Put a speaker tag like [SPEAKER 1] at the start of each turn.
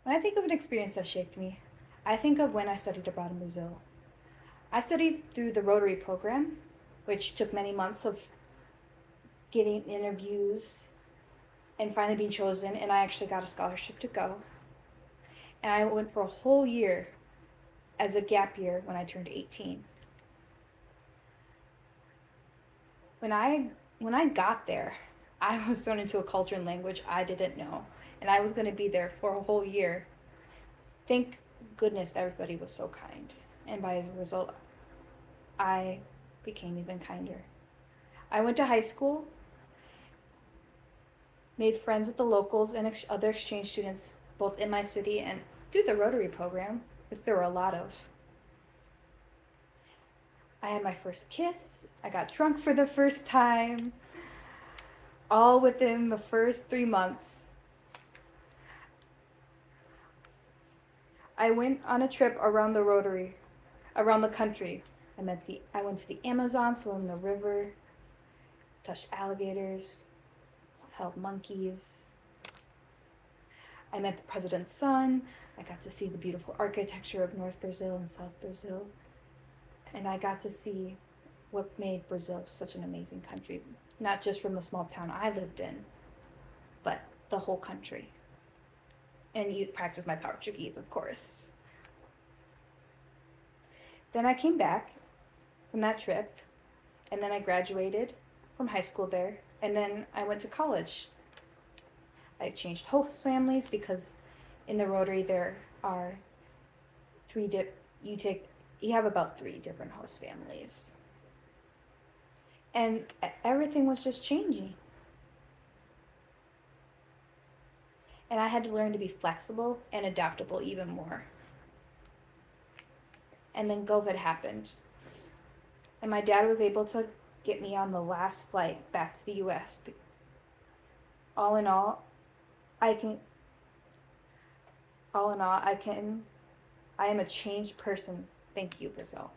[SPEAKER 1] When I think of an experience that shaped me, I think of when I studied abroad in Brazil. I studied through the Rotary program, which took many months of getting interviews and finally being chosen, and I actually got a scholarship to go. And I went for a whole year as a gap year when I turned 18. When I when I got there, I was thrown into a culture and language I didn't know, and I was going to be there for a whole year. Thank goodness everybody was so kind, and by the result, I became even kinder. I went to high school, made friends with the locals and other exchange students both in my city and through the Rotary program, which there were a lot of. I had my first kiss. I got drunk for the first time, all within the first 3 months. I went on a trip around the Rotary, around the country. I went to the Amazon, swam in the river, touched alligators, held monkeys. I met the president's son. I got to see the beautiful architecture of North Brazil and South Brazil. And I got to see what made Brazil such an amazing country, not just from the small town I lived in, but the whole country. And you practice my Portuguese, of course. Then I came back from that trip, and then I graduated from high school there, and then I went to college. I changed host families because in the Rotary there are three dip you take you have about three different host families, and everything was just changing, and I had to learn to be flexible and adaptable even more. And then COVID happened, and my dad was able to get me on the last flight back to the US. All in all, I can all in all, I am a changed person. Thank you, Brazil.